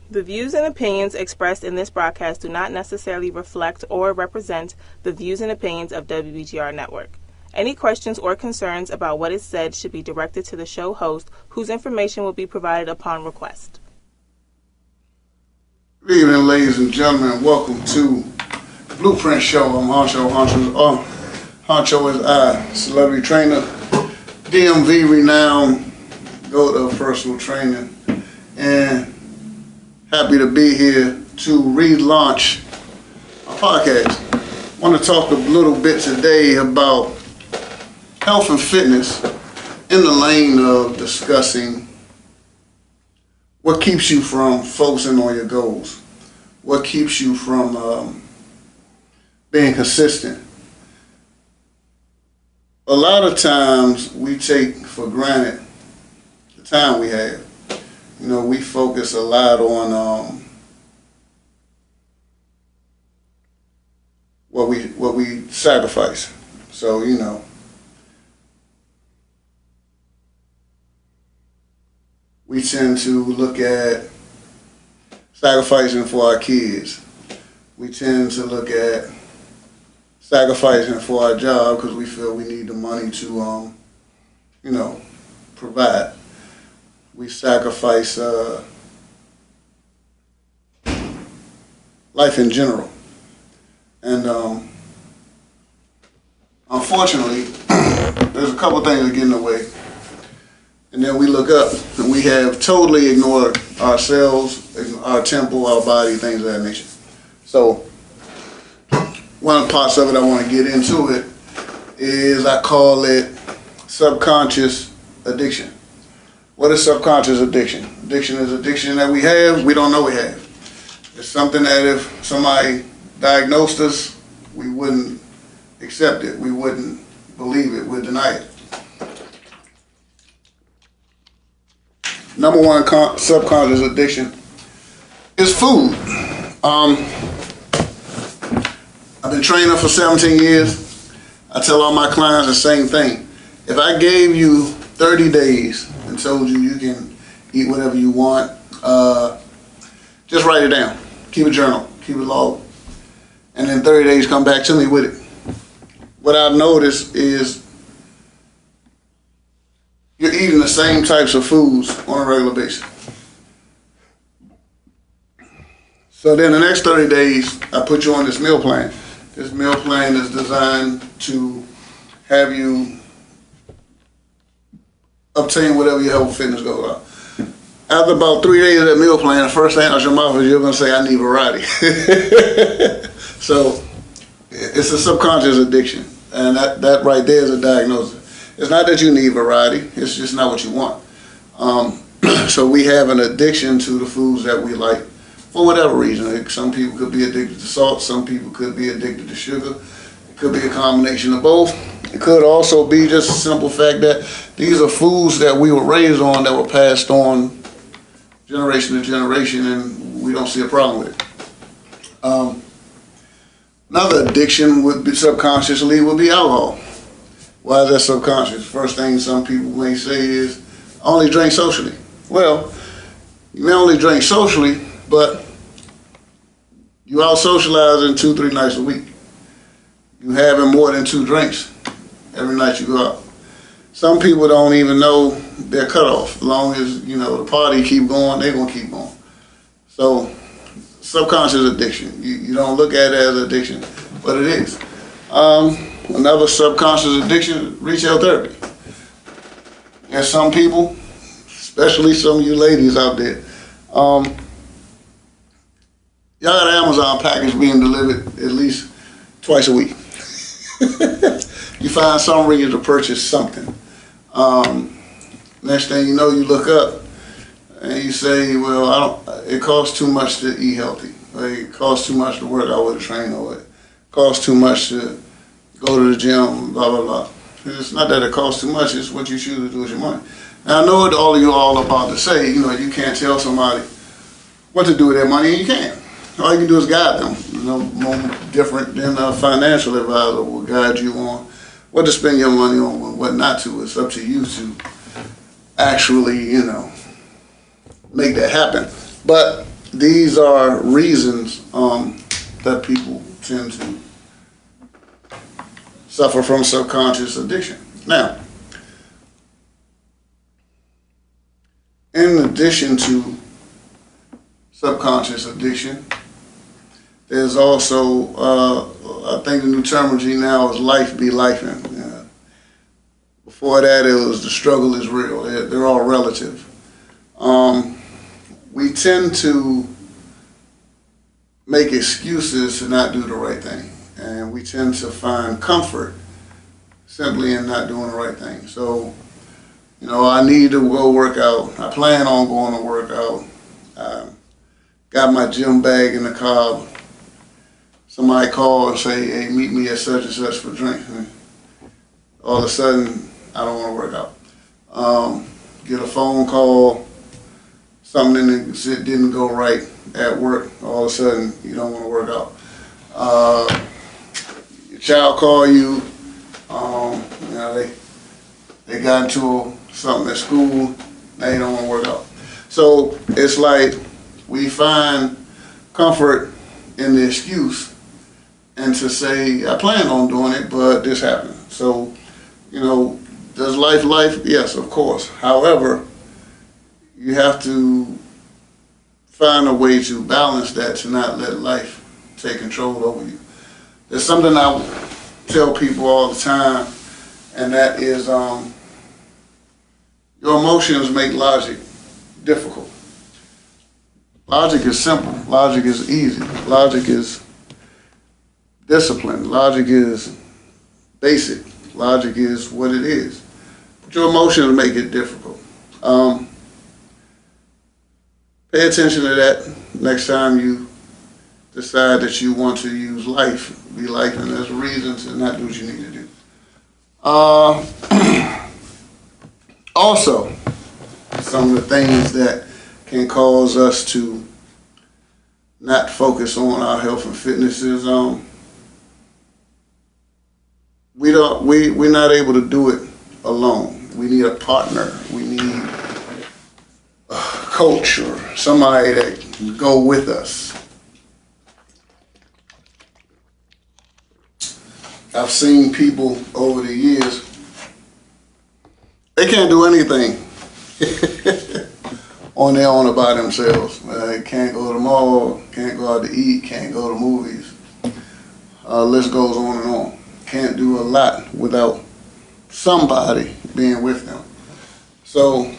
The views and opinions expressed in this broadcast do not necessarily reflect or represent the views and opinions of WBGR Network. Any questions or concerns about what is said should be directed to the show host, whose information will be provided upon request. Good evening, ladies and gentlemen. Welcome to Blueprint Show. I'm Honcho. Honcho is I, celebrity trainer, DMV renowned, go to personal training, and happy to be here to relaunch our podcast. I want to talk a little bit today about health and fitness in the lane of discussing what keeps you from focusing on your goals, what keeps you from being consistent. A lot of times we take for granted the time we have. You know, we focus a lot on what we sacrifice. So, you know, we tend to look at sacrificing for our kids. We tend to look at sacrificing for our job because we feel we need the money to, provide. We sacrifice life in general. And unfortunately, there's a couple things that get in the way. And then we look up and we have totally ignored ourselves, our temple, our body, things of that nature. So one of the parts of it I want to get into it is I call it subconscious addiction. What is subconscious addiction? Addiction is addiction that we don't know we have. It's something that if somebody diagnosed us, we wouldn't accept it. We wouldn't believe it. We'd deny it. Number one subconscious addiction is food. I've been training for 17 years. I tell all my clients the same thing. If I gave you 30 days and told you you can eat whatever you want, just write it down. Keep a journal. Keep it log. And then 30 days come back to me with it. What I've noticed is you're eating the same types of foods on a regular basis. So then the next 30 days, I put you on this meal plan. This meal plan is designed to have you obtain whatever your health and fitness goals are. After about 3 days of that meal plan, the first thing out your mouth is you're going to say, I need variety. So it's a subconscious addiction. And that right there is a diagnosis. It's not that you need variety. It's just not what you want. So we have an addiction to the foods that we like for whatever reason. Some people could be addicted to salt. Some people could be addicted to sugar. It could be a combination of both. It could also be just a simple fact that these are foods that we were raised on, that were passed on generation to generation, and we don't see a problem with it. Another addiction would be subconsciously would be alcohol. Why is that subconscious? First thing some people may say is, I only drink socially. Well, you may only drink socially, but you out socializing 2-3 nights a week. You having more than 2 drinks every night you go out. Some people don't even know they're cut off. As long as, the party keep going, they're going to keep going. So, subconscious addiction. You don't look at it as addiction, but it is. Another subconscious addiction, retail therapy. There's some people, especially some of you ladies out there, y'all got an Amazon package being delivered at least twice a week. You find some reason to purchase something. Next thing you know, you look up and you say, well, it costs too much to eat healthy. Or it costs too much to work out with a trainer. Or it costs too much to go to the gym, blah, blah, blah. It's not that it costs too much, it's what you choose to do with your money. Now, I know what all of you are all about to say, you can't tell somebody what to do with their money, and you can't. All you can do is guide them. No more different than a financial advisor will guide you on what to spend your money on and what not to. It's up to you to actually, make that happen. But these are reasons that people tend to suffer from subconscious addiction. Now, in addition to subconscious addiction, there's also, I think the new terminology now is life be lifing. Before that, it was the struggle is real. They're all relative. We tend to make excuses to not do the right thing. And we tend to find comfort simply in not doing the right thing. So, I need to go work out. I plan on going to work out. Got my gym bag in the car. Somebody call and say, hey, meet me at such and such for drinks. And all of a sudden, I don't want to work out. Get a phone call, something didn't go right at work. All of a sudden, you don't want to work out. Your child call you. They got into something at school. They don't want to work out. So it's like we find comfort in the excuse and to say, I plan on doing it, but this happened. So, does life? Yes, of course. However, you have to find a way to balance that, to not let life take control over you. There's something I tell people all the time, and that is your emotions make logic difficult. Logic is simple. Logic is easy. Logic is discipline. Logic is basic. Logic is what it is. But your emotions make it difficult. Pay attention to that next time you decide that you want to use life, be life, and there's a reason to not do what you need to do. Also, some of the things that can cause us to not focus on our health and fitness is we're not able to do it alone. We need a partner. We need a coach or somebody that can go with us. I've seen people over the years, they can't do anything on their own or by themselves. They can't go to the mall, can't go out to eat, can't go to movies. List goes on and on. Can't do a lot without somebody being with them. So,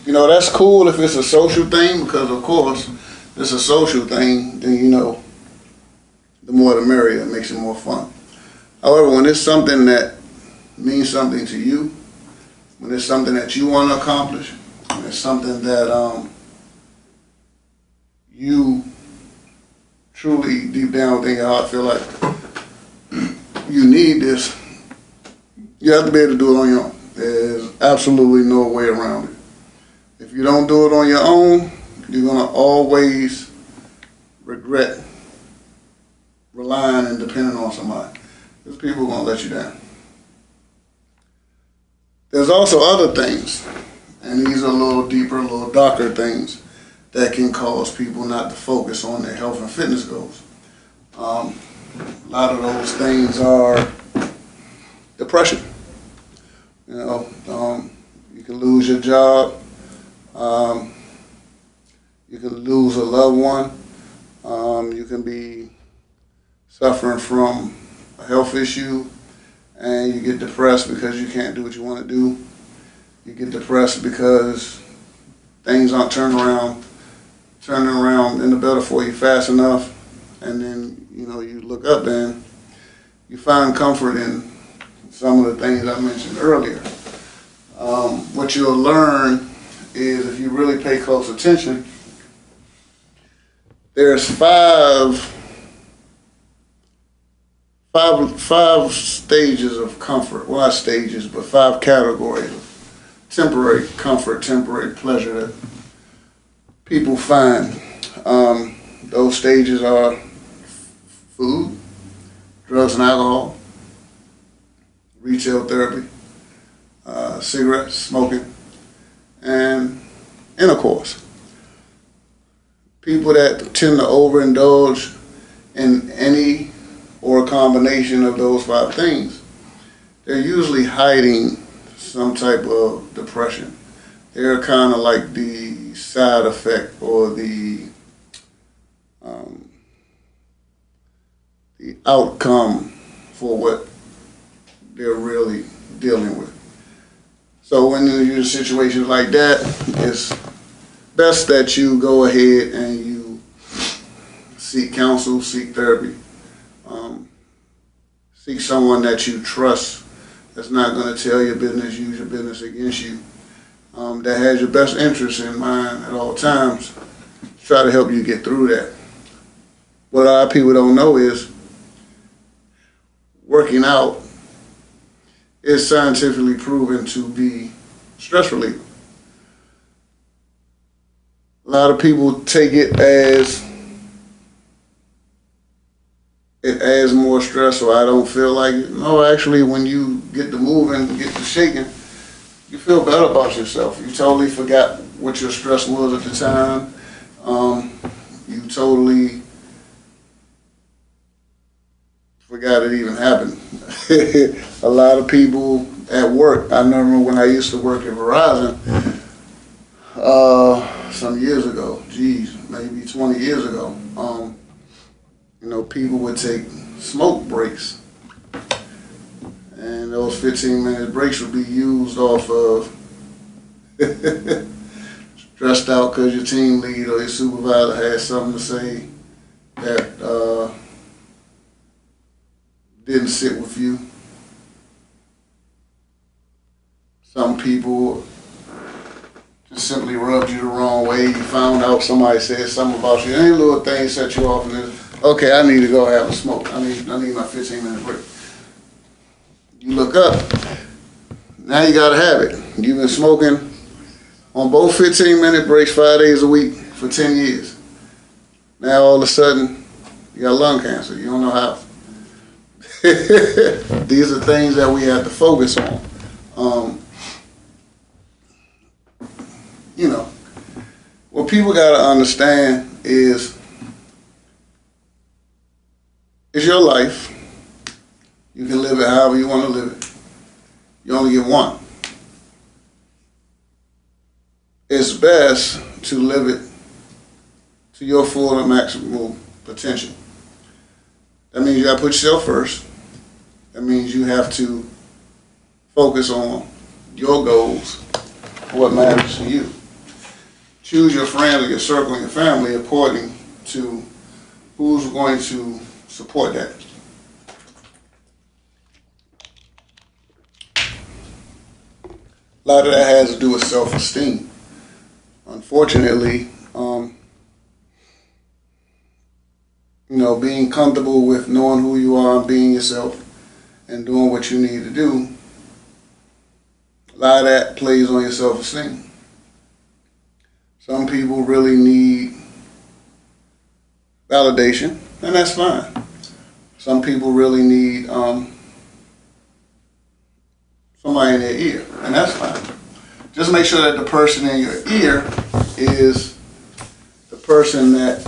that's cool if it's a social thing, because of course, if it's a social thing, then the more the merrier, it makes it more fun. However, when it's something that means something to you, when it's something that you want to accomplish, when it's something that you truly deep down within your heart feel like you need this, you have to be able to do it on your own. There's absolutely no way around it. If you don't do it on your own, you're going to always regret relying and depending on somebody. Because people are going to let you down. There's also other things, and these are a little deeper, a little darker things that can cause people not to focus on their health and fitness goals. A lot of those things are depression. You can lose your job. You can lose a loved one. You can be suffering from a health issue, and you get depressed because you can't do what you want to do. You get depressed because things aren't turning around in the better for you fast enough, and then you look up and you find comfort in some of the things I mentioned earlier. What you'll learn is, if you really pay close attention, there's five stages of comfort. Well, not stages, but 5 categories of temporary comfort, temporary pleasure that people find. Those stages are food, drugs and alcohol, retail therapy, cigarettes, smoking, and intercourse. people that tend to overindulge in any or a combination of those 5 things, they're usually hiding some type of depression. They're kind of like the side effect or the outcome for what they're really dealing with. So when you're in situations like that, it's best that you go ahead and you seek counsel, seek therapy, seek someone that you trust that's not going to tell your business, use your business against you, that has your best interest in mind at all times. Try to help you get through that. What a lot of people don't know is working out is scientifically proven to be stress reliever. A lot of people take it as it adds more stress, or I don't feel like it. No, actually, when you get to moving, get to shaking, you feel better about yourself. You totally forgot what your stress was at the time. You totally forgot it even happened. A lot of people at work, I remember when I used to work at Verizon some years ago, maybe 20 years ago, people would take smoke breaks, and those 15-minute breaks would be used off of stressed out because your team lead or your supervisor had something to say that didn't sit with you. Some people just simply rubbed you the wrong way. You found out somebody said something about you. Any little thing set you off, and it's, okay, I need to go have a smoke. I need my 15-minute break. You look up. Now you got to have it. You've been smoking on both 15-minute breaks 5 days a week for 10 years. Now all of a sudden, you got lung cancer. You don't know how. These are things that we have to focus on. What people got to understand is it's your life. You can live it however you want to live it. You only get one. It's best to live it to your full and maximal potential. That means you got to put yourself first. That means you have to focus on your goals, what matters to you. Choose your friends or your circle and your family according to who's going to support that. A lot of that has to do with self-esteem. Unfortunately, being comfortable with knowing who you are and being yourself and doing what you need to do, a lot of that plays on your self-esteem. Some people really need validation, and that's fine. Some people really need somebody in their ear, and that's fine. Just make sure that the person in your ear is the person that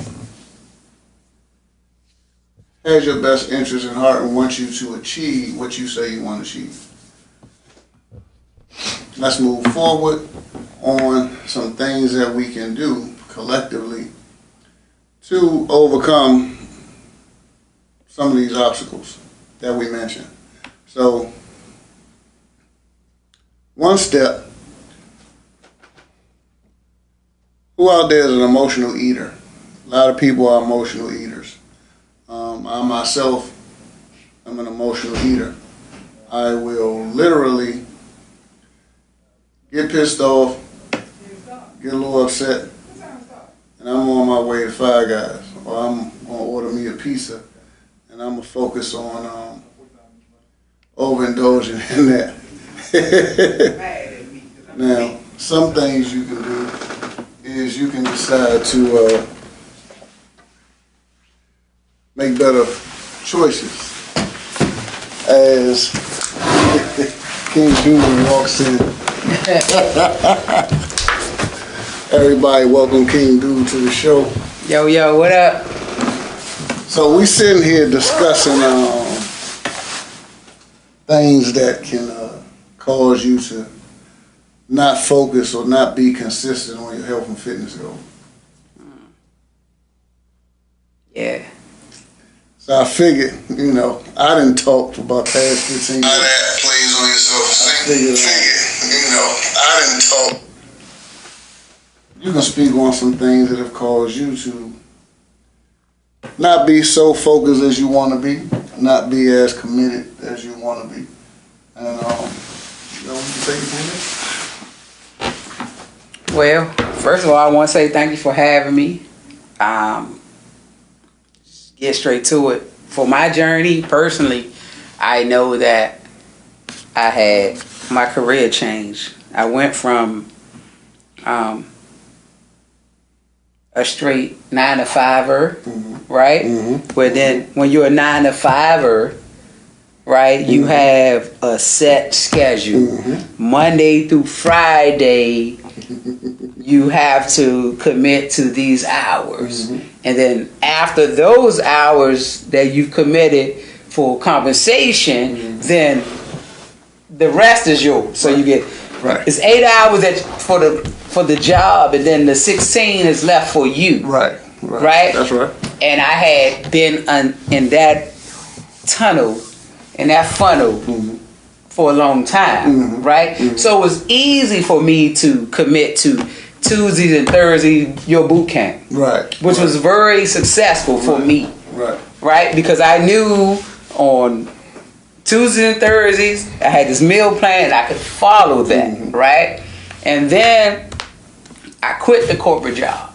has your best interest in heart and wants you to achieve what you say you want to achieve. Let's move forward on some things that we can do collectively to overcome some of these obstacles that we mentioned. So, one step, who out there is an emotional eater? A lot of people are emotional eaters. I myself am an emotional eater. I will literally get pissed off, get a little upset, and I'm on my way to Five Guys, or I'm going to order me a pizza, and I'm going to focus on overindulging in that. Now, some things you can do is you can decide to make better choices. As King Jr. walks in, everybody welcome King Dude to the show. Yo, what up? So we sitting here discussing things that can cause you to not focus or not be consistent on your health and fitness goals. Yeah. So I figured, I done talked about past 15 years. How that plays on yourself. I figured, I didn't talk. You can speak on some things that have caused you to not be so focused as you want to be, not be as committed as you want to be. And, we can take it from there. Well, first of all, I want to say thank you for having me. Get straight to it. For my journey, personally, I know that I had my career change. I went from a straight 9-to-5er, right? Where then when you're a 9-to-5er, right, you have a set schedule. Monday through Friday, you have to commit to these hours. And then after those hours that you've committed for compensation, then the rest is yours. So you get, it's 8 hours for the job, and then the 16 is left for you. Right. That's right. And I had been in that tunnel, in that funnel, for a long time, right? So it was easy for me to commit to Tuesdays and Thursdays, your boot camp, which was very successful for me, right? Because I knew on Tuesdays and Thursdays, I had this meal plan, and I could follow that, right? And then I quit the corporate job,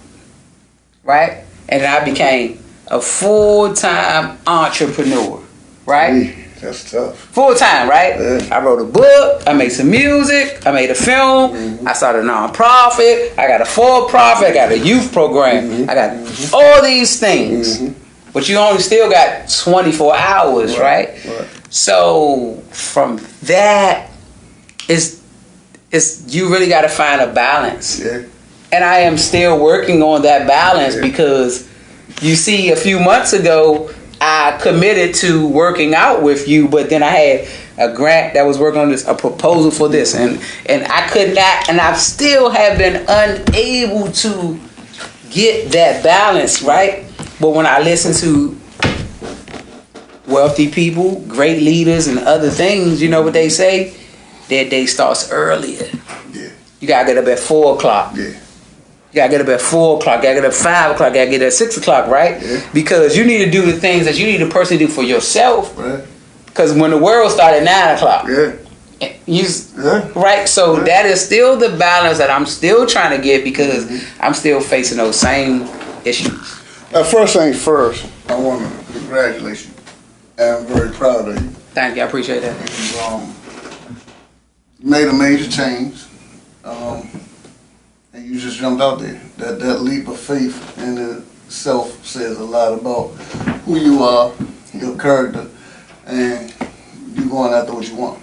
right? And I became a full-time entrepreneur, right? That's tough. Full-time, right? Yeah. I wrote a book, I made some music, I made a film, I started a non-profit, I got a for-profit, I got a youth program, I got all these things. But you only still got 24 hours, right? So from that, it's you really got to find a balance. Yeah. And I am still working on that balance because you see, a few months ago, I committed to working out with you, but then I had a grant that was working on this, a proposal for this, and I could not, and I still have been unable to get that balance, right? But when I listen to wealthy people, great leaders, and other things, you know what they say? Their day starts earlier. Yeah. You gotta get up at 4 o'clock. Yeah. You gotta get up at 4 o'clock, you gotta get up at 5 o'clock, you gotta get up at 6 o'clock, right? Yeah. Because you need to do the things that you need to personally do for yourself. Right. Because when the world started at 9 o'clock, right? So that is still the balance that I'm still trying to get because I'm still facing those same issues. First thing first, I want to congratulate you. I'm very proud of you. Thank you, I appreciate that. You made a major change, and you just jumped out there. That leap of faith in itself says a lot about who you are, your character, and you going after what you want.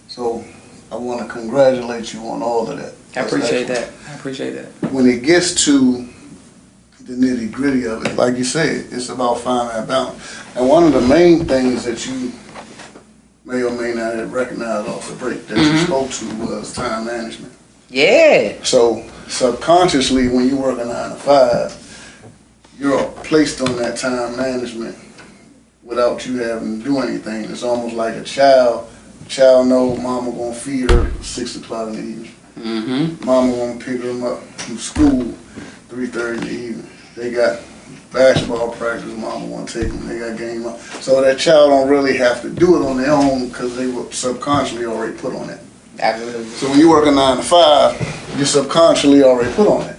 So I want to congratulate you on all of that. I appreciate that. I appreciate that. When it gets to the nitty gritty of it, like you said, it's about finding that balance. And one of the main things that you may or may not have recognized off the break that you spoke to was time management. Yeah. So subconsciously, when you work a 9 to 5, you're placed on that time management without you having to do anything. It's almost like a child. Child knows mama gonna feed her 6 o'clock in the evening. Mama gonna pick them up from school 3:30 in the evening. They got basketball practice, mama want to take them, they got game up. So that child don't really have to do it on their own because they were subconsciously already put on it. Absolutely. So when you work a 9 to 5, you're subconsciously already put on it.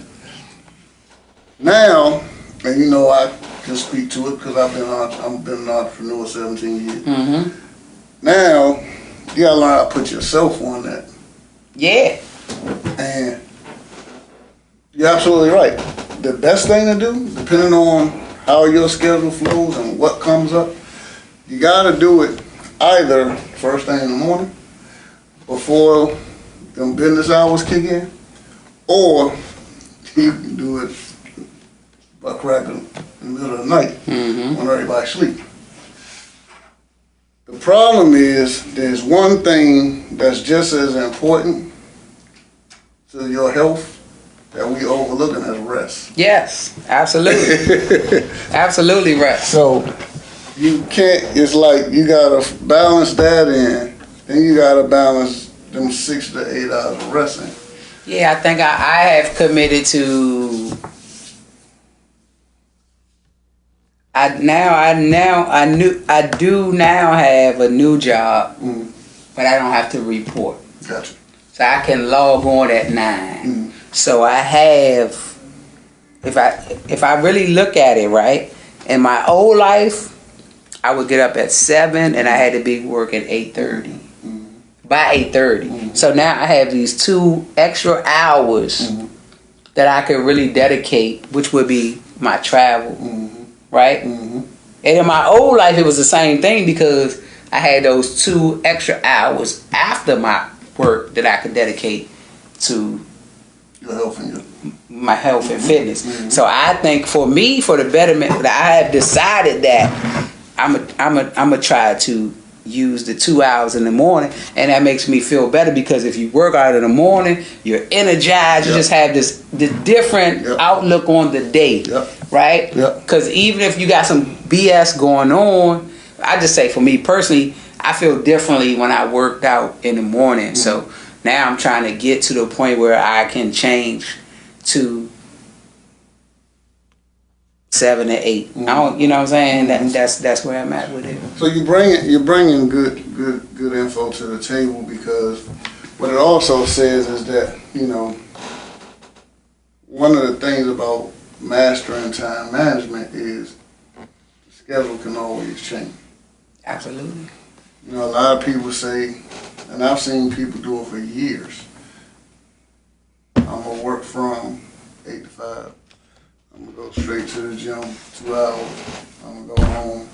Now, and you know I can speak to it because I've been an entrepreneur 17 years. Now, you gotta learn how to put yourself on that. Yeah. And you're absolutely right. The best thing to do, depending on how your schedule flows and what comes up, you gotta do it either first thing in the morning, before them business hours kick in, or you can do it butt crack in the middle of the night when everybody sleep. The problem is there's one thing that's just as important to your health that we overlook, and that's rest. Yes, absolutely. Absolutely rest. So you can't, it's like you gotta balance that in, then you gotta balance them 6 to 8 hours of resting. Yeah, I think I have committed to. I do now have a new job, but I don't have to report. Gotcha. So I can log on at 9. So I have, if I really look at it right, in my old life, I would get up at 7 and I had to be working 8:30. By 8:30. So now I have these 2 extra hours that I could really dedicate, which would be my travel, right? And in my old life, it was the same thing because I had those 2 extra hours after my work that I could dedicate to Your health and your my health and fitness. So I think for me, for the betterment, I have decided that I'm a try to use the 2 hours in the morning, and that makes me feel better because if you work out in the morning, you're energized. You just have the different outlook on the day, right? Because even if you got some BS going on, I just say for me personally, I feel differently when I worked out in the morning. So now I'm trying to get to the point where I can change to 7 to 8. I don't, you know what I'm saying? That's where I'm at with it. So you're bringing good info to the table, because what it also says is that, you know, one of the things about mastering time management is the schedule can always change. Absolutely. You know, a lot of people say, and I've seen people do it for years, I'm gonna work from 8 to 5. I'm gonna go straight to the gym, 2 hours. I'm gonna go home,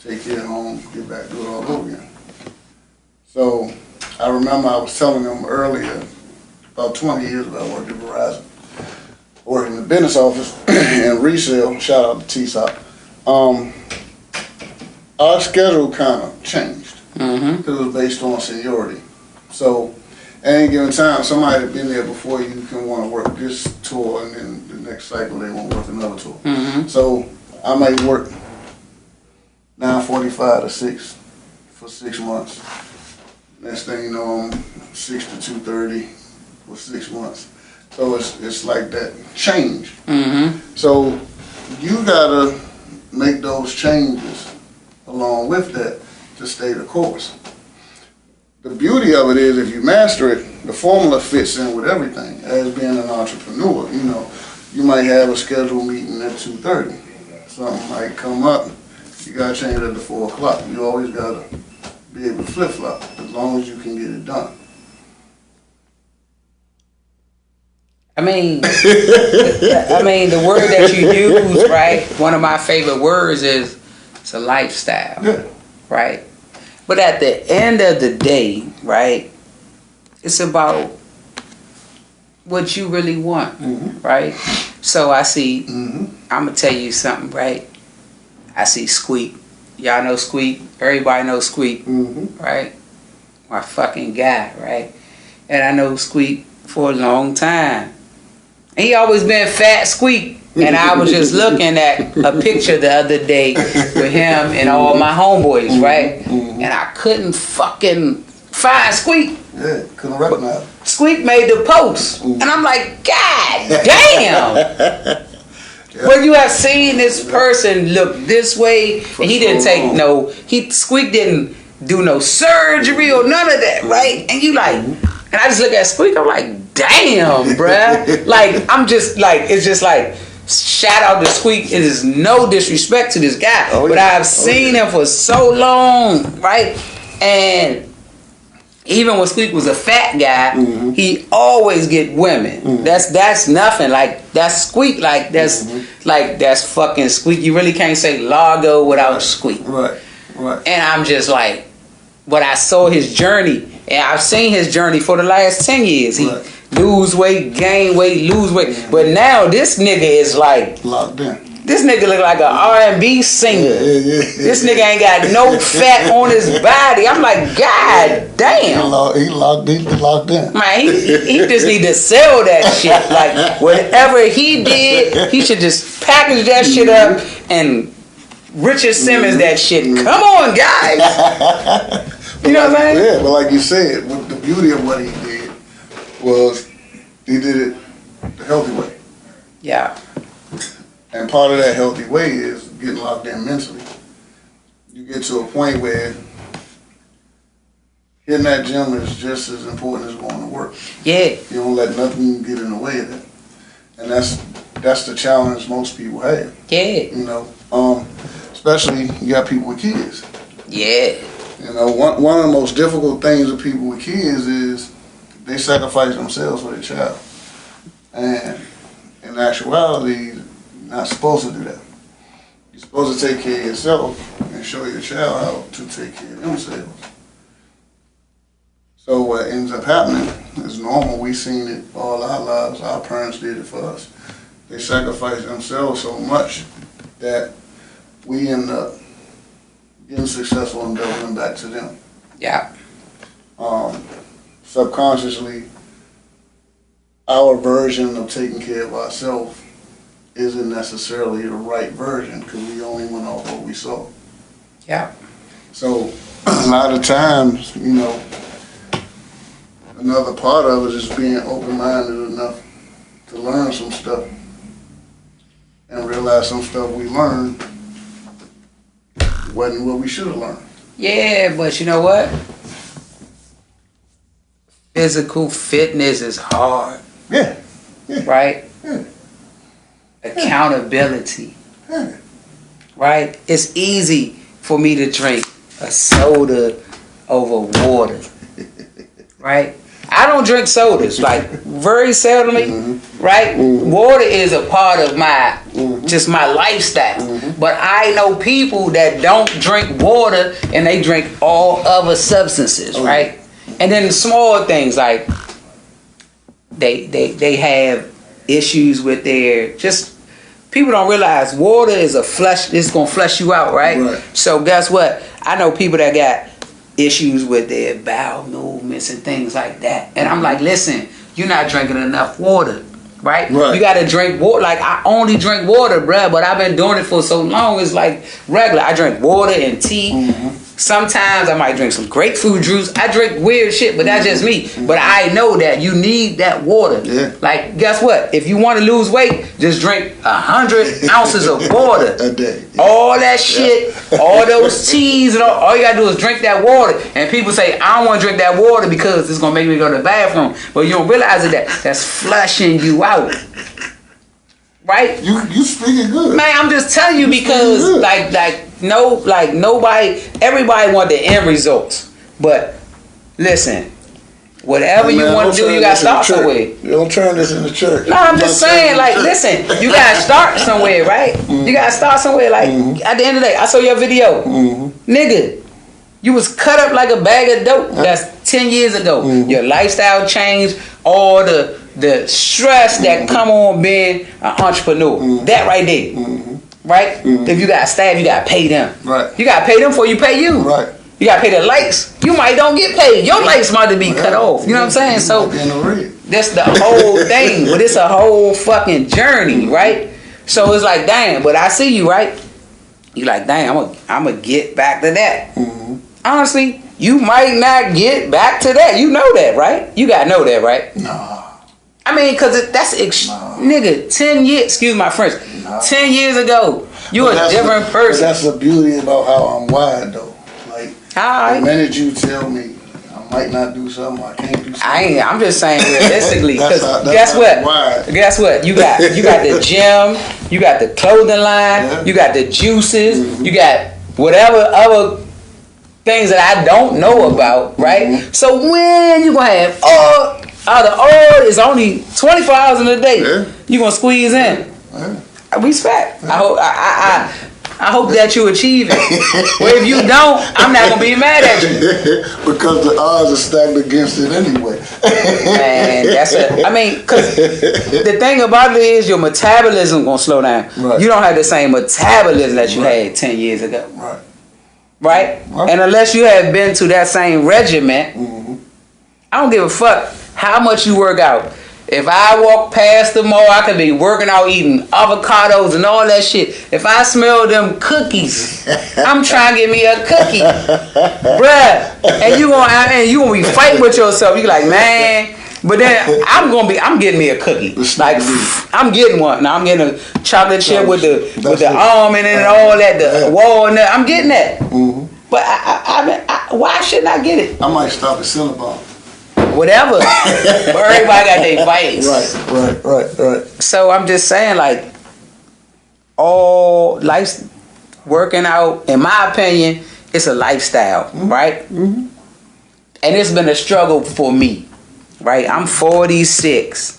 take it home, get back, do it all over again. So I remember I was telling them earlier, about 20 years ago, I worked at Verizon, working in the business office and resale. Shout out to T-Sock. Our schedule kind of changed because it was based on seniority. So at any given time, somebody had been there before you can want to work this tour, and then the next cycle they want to work another tour. So I might work 9:45 to 6 for 6 months. Next thing you know, I'm 6 to 2:30 for 6 months. So it's like that change. So you gotta make those changes along with that to stay the course. The beauty of it is if you master it, the formula fits in with everything. As being an entrepreneur, you know, you might have a scheduled meeting at 2:30. Something might come up, you gotta change it to 4 o'clock. You always gotta be able to flip-flop as long as you can get it done. I mean, the word that you use, right? One of my favorite words is it's a lifestyle, right? But at the end of the day, right, it's about what you really want, right? So I see, I'm going to tell you something, right? I see Squeak. Y'all know Squeak. Everybody knows Squeak, right? My fucking guy, right? And I know Squeak for a long time. And he always been fat Squeak. And I was just looking at a picture the other day with him and all my homeboys, right? And I couldn't fucking find Squeak. Yeah, couldn't recognize. Squeak made the post. And I'm like, God damn! Well, you have seen this person look this way, and he didn't take Squeak didn't do no surgery or none of that, right? And you like, and I just look at Squeak, I'm like, damn, bruh. Like, I'm just like, it's just like, shout out to Squeak. It is no disrespect to this guy, but I've seen him for so long, right? And even when Squeak was a fat guy, he always get women. That's nothing. Like that's Squeak. Like that's fucking Squeak. You really can't say Largo without Squeak. Right. And I'm just like, but I saw his journey, and I've seen his journey for the last 10 years. lose weight, gain weight, lose weight. But now this nigga is like, Locked in. this nigga look like an R&B singer. This nigga ain't got no fat on his body. I'm like, God damn. He locked in. Man, he just need to sell that shit. Like, whatever he did, he should just package that shit up and Richard Simmons that shit. Come on, guys. You know what I'm saying? Yeah, but like you said, the beauty of what he did was he did it the healthy way. Yeah. And part of that healthy way is getting locked in mentally. You get to a point where hitting that gym is just as important as going to work. Yeah. You don't let nothing get in the way of that. And that's the challenge most people have. Yeah. You know, especially you got people with kids. Yeah. You know, one of the most difficult things with people with kids is they sacrifice themselves for their child. And in actuality, you're not supposed to do that. You're supposed to take care of yourself and show your child how to take care of themselves. So what ends up happening is normal. We've seen it all our lives. Our parents did it for us. They sacrificed themselves so much that we end up getting successful and doubling back to them. Yeah. Subconsciously, our version of taking care of ourselves isn't necessarily the right version because we only went off what we saw. Yeah. So a lot of times, you know, another part of it is being open-minded enough to learn some stuff and realize some stuff we learned wasn't what we should have learned. Yeah, but you know what? Physical fitness is hard. Yeah. Right? Yeah. Accountability. Yeah. Right? It's easy for me to drink a soda over water. Right? I don't drink sodas, like very seldomly, right? Water is a part of my, just my lifestyle. But I know people that don't drink water and they drink all other substances, right? And then the small things like they have issues with their, just people don't realize water is a flush, it's gonna flush you out, right? So guess what? I know people that got issues with their bowel movements and things like that. And I'm like, listen, you're not drinking enough water, right? You gotta drink water. Like, I only drink water, bruh, but I've been doing it for so long, it's like regular. I drink water and tea. Sometimes I might drink some grapefruit juice. I drink weird shit, but that's just me. But I know that you need that water. Like, guess what? If you want to lose weight, just drink 100 ounces of water a day. All that shit, all those teas, and all you gotta do is drink that water. And people say, I don't want to drink that water because it's gonna make me go to the bathroom. But you don't realize that's flushing you out. Right? You speaking good. Man, I'm just telling you because nobody, everybody want the end results. But listen, whatever you want to do, you gotta start somewhere. You don't turn this into church. No, I'm just saying, like, listen, you gotta start somewhere, right? You gotta start somewhere. Like, at the end of the day, I saw your video, nigga. You was cut up like a bag of dope. That's 10 years ago. Your lifestyle changed. All the stress that come on being an entrepreneur. That right there. Right? If you got staff, you gotta pay them. Right. You gotta pay them before you pay you. Right. You gotta pay the lights. You might don't get paid. Your lights might be cut off. You know what I'm saying? So that's the whole thing. But it's a whole fucking journey, right? So it's like, damn, but I see you, right? You like, damn, I'm gonna get back to that. Honestly, you might not get back to that. You know that, right? You gotta know that, right? Nah. I mean, because nigga, 10 years, excuse my French, 10 years ago, you a different person. That's the beauty about how I'm wired, though. Like, the minute you tell me I might not do something, I can't do something. I'm just saying realistically, because guess what? You got the gym, you got the clothing line, you got the juices, you got whatever other things that I don't know about, right? So when you gonna have all the oil is only 24 hours in a day, you gonna squeeze in. I respect. I hope that you achieve it. Well, if you don't, I'm not gonna be mad at you. Because the odds are stacked against it anyway. Man, cause the thing about it is your metabolism gonna slow down. Right. You don't have the same metabolism that you had 10 years ago. Right? And unless you have been to that same regiment, I don't give a fuck how much you work out. If I walk past the mall, I could be working out, eating avocados and all that shit. If I smell them cookies, I'm trying to get me a cookie, bruh. And you gonna be fighting with yourself. You like, man. But then I'm getting me a cookie. Like I'm getting one. Now I'm getting a chocolate chip with the almond and all that, the walnut. I'm getting that. But why shouldn't I get it? I might stop at Cinnabon. Whatever. But everybody got their vice. Right. So I'm just saying, like, all life working out, in my opinion, it's a lifestyle, right? And it's been a struggle for me, right? I'm 46.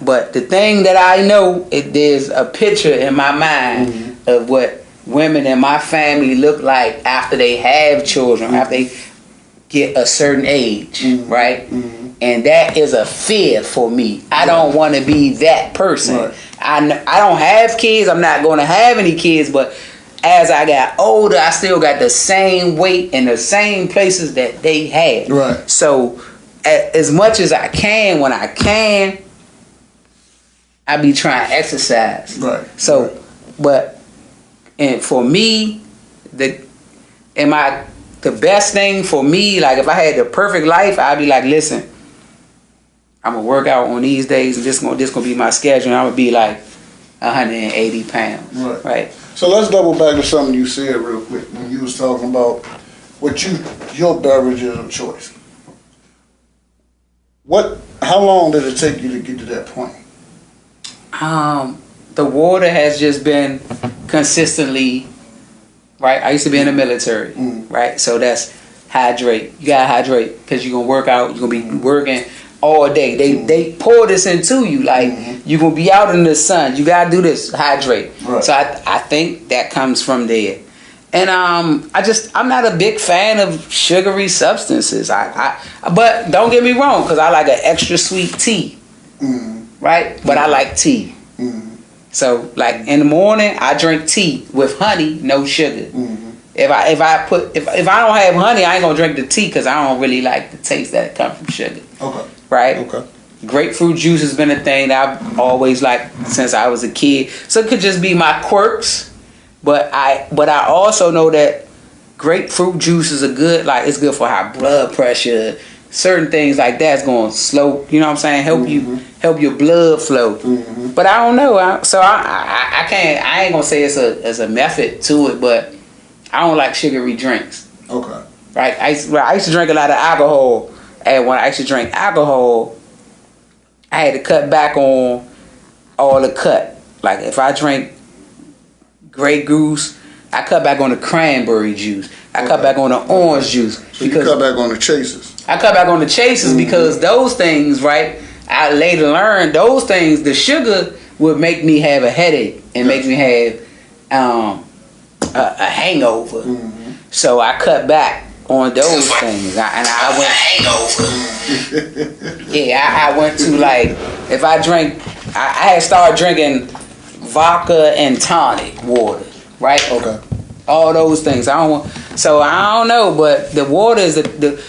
But the thing that I know, there's a picture in my mind of what women in my family look like after they have children, after they get a certain age, right? And that is a fear for me. I don't want to be that person. Right. I don't have kids. I'm not going to have any kids, but as I got older, I still got the same weight in the same places that they had. Right. So as much as I can, when I can, I be trying to exercise. Right. So, and for me, the best thing for me, like if I had the perfect life, I'd be like, listen, I'm gonna work out on these days, and this gonna be my schedule. And I'm gonna be like 180 pounds. Right. So let's double back to something you said real quick when you was talking about your beverages of choice. How long did it take you to get to that point? The water has just been consistently, right? I used to be in the military, right? So that's hydrate. You gotta hydrate because you're gonna work out. You're gonna be working all day. They pour this into you, like you're gonna be out in the sun. You gotta do this, hydrate. Right. So I think that comes from there. And I'm not a big fan of sugary substances. But don't get me wrong, because I like an extra sweet tea, right? But I like tea. So like in the morning, I drink tea with honey, no sugar. If I don't have honey, I ain't gonna drink the tea because I don't really like the taste that comes from sugar. Okay. Right? Okay. Grapefruit juice has been a thing that I've always liked since I was a kid. So it could just be my quirks, but I also know that grapefruit juice is it's good for high blood pressure. Certain things like that's going to slow, you know what I'm saying, help your blood flow. But I don't know. I ain't gonna say it's a method to it, but I don't like sugary drinks. Okay. Right? I used to drink a lot of alcohol, and when I used to drink alcohol, I had to cut back on all the cut. Like if I drink Grey Goose, I cut back on the cranberry juice. I cut back on the orange juice. So you cut back on the chasers. I cut back on the chasers because those things, right? I later learned those things. The sugar would make me have a headache and make me have a hangover. So I cut back on those things, I went hangover. I went to like if I drank, I had started drinking vodka and tonic water, right? Okay. All those things. I don't know, but the water is the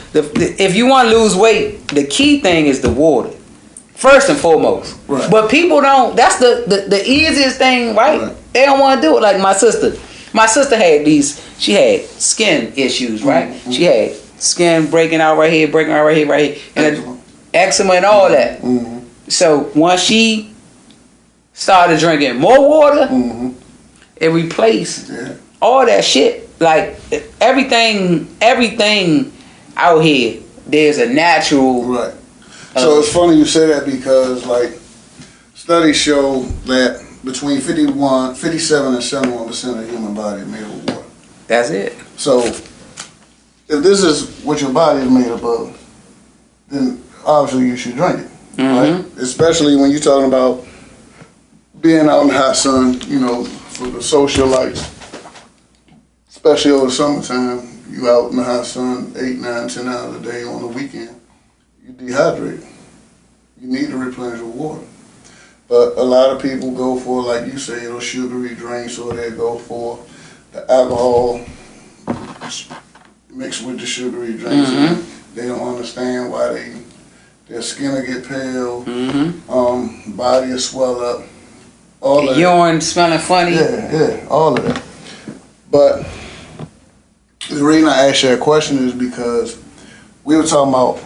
if you want to lose weight, the key thing is the water. First and foremost. Right. But people don't, that's the easiest thing, right? They don't want to do it. Like my sister. My sister she had skin issues, right? She had skin breaking out right here, and eczema and all that. So once she started drinking more water, it replaced all that shit. Like everything out here, there's a natural. Right. So it's funny you say that because like studies show that between 57 and 71% of the human body is made of water. That's it. So if this is what your body is made up of, then obviously you should drink it, right? Especially when you're talking about being out in the hot sun, for the socialites, especially over the summertime. You out in the hot sun 8, 9, 10 hours a day on the weekend. You dehydrate. You need to replenish your water. But a lot of people go for, like you say, those sugary drinks, or they go for the alcohol mixed with the sugary drinks. Mm-hmm. They don't understand why their skin will get pale, Mm-hmm. body will swell up. All of Urine smelling funny. yeah, all of that. But the reason I asked you that question is because we were talking about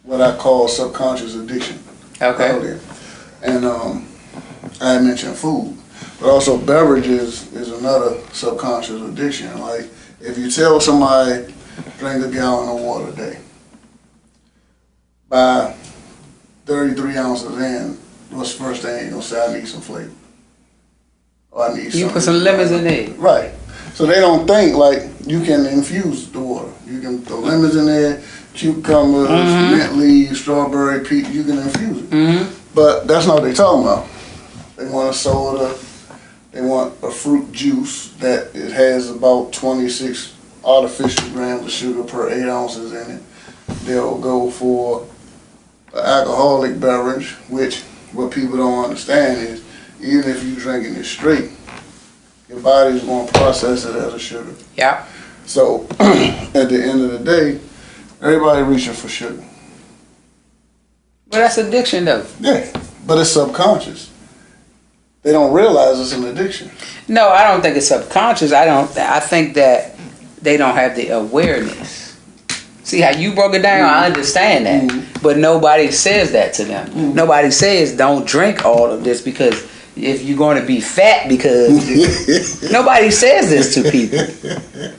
what I call subconscious addiction earlier. And I had mentioned food. But also beverages is another subconscious addiction. Like if you tell somebody drink a gallon of water a day, by 33 ounces in, what's the first thing you're gonna say? I need some flavor. Or I need You put some lemons in there. Right. So they don't think like you can infuse the water. You can throw lemons in there, cucumbers, mint leaves, strawberry, peach, you can infuse it. Mm-hmm. But that's not what they're talking about. They want a soda, they want a fruit juice that it has about 26 artificial grams of sugar per 8 ounces in it. They'll go for an alcoholic beverage, which what people don't understand is even if you're drinking it straight, your body's going to process it as a sugar. Yeah. So at the end of the day, everybody reaching for sugar. But that's addiction though. Yeah, but it's subconscious. They don't realize it's an addiction. No, I don't think it's subconscious. I think that they don't have the awareness. See how you broke it down? I understand that. But nobody says that to them. Nobody says don't drink all of this because if you're going to be fat, because nobody says this to people.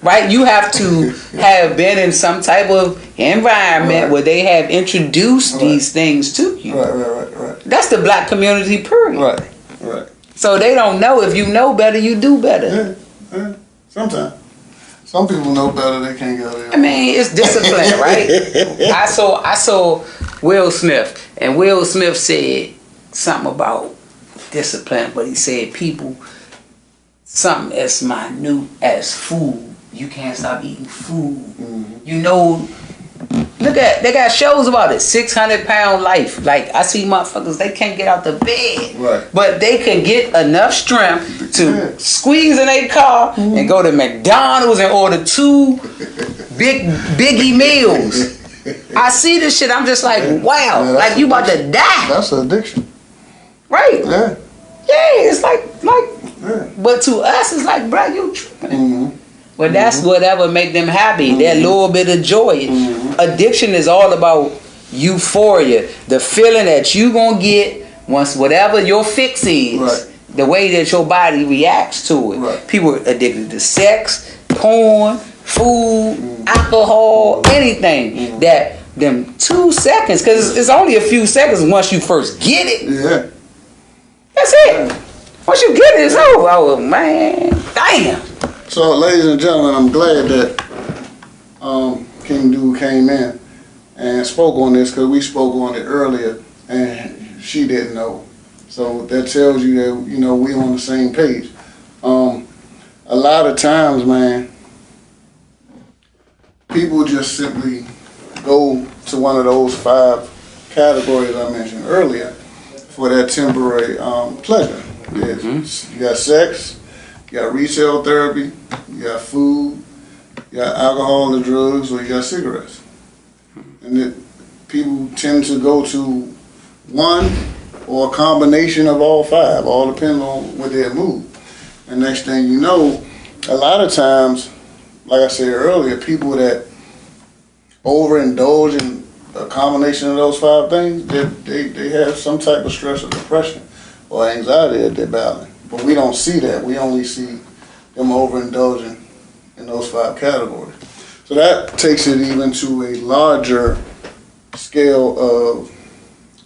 Right? You have to have been in some type of environment where they have introduced these things to you. Right. That's the black community, period. Right. So they don't know. If you know better, you do better. Yeah. Sometimes. Some people know better, they can't go there. I mean, it's discipline, right? I saw Will Smith, and Will Smith said something about discipline, but he said people, something as minute as food. You can't stop eating food. You know, they got shows about it. 600-pound life. Like I see motherfuckers, they can't get out the bed, Right. but they can get enough strength to squeeze in a car and go to McDonald's and order 2 biggie meals. I see this shit. I'm just like, wow, Yeah, like you about to die, That's an addiction. right? Yeah. Yeah, it's like, but to us, it's like, bro, you tripping. But that's whatever make them happy. That little bit of joy. Addiction is all about euphoria. The feeling that you gonna get once whatever your fix is. Right. The way that your body reacts to it. Right. People are addicted to sex, porn, food, alcohol, anything. That them 2 seconds, because it's only a few seconds once you first get it. Yeah. That's it. Once you get it, it's over. Oh man, damn. So, ladies and gentlemen, I'm glad that King Dude came in and spoke on this because we spoke on it earlier and she didn't know. So that tells you that, you know, we on the same page. A lot of times, man, people just simply go to one of those 5 categories I mentioned earlier for that temporary pleasure. You got sex, you got retail therapy, you got food, you got alcohol and drugs, or you got cigarettes. And people tend to go to one or a combination of all 5, all depending on what their mood. And next thing you know, a lot of times, like I said earlier, people that overindulge in a combination of those 5 things, they have some type of stress or depression or anxiety that they're battling. But we don't see that. We only see them overindulging in those 5 categories. So that takes it even to a larger scale of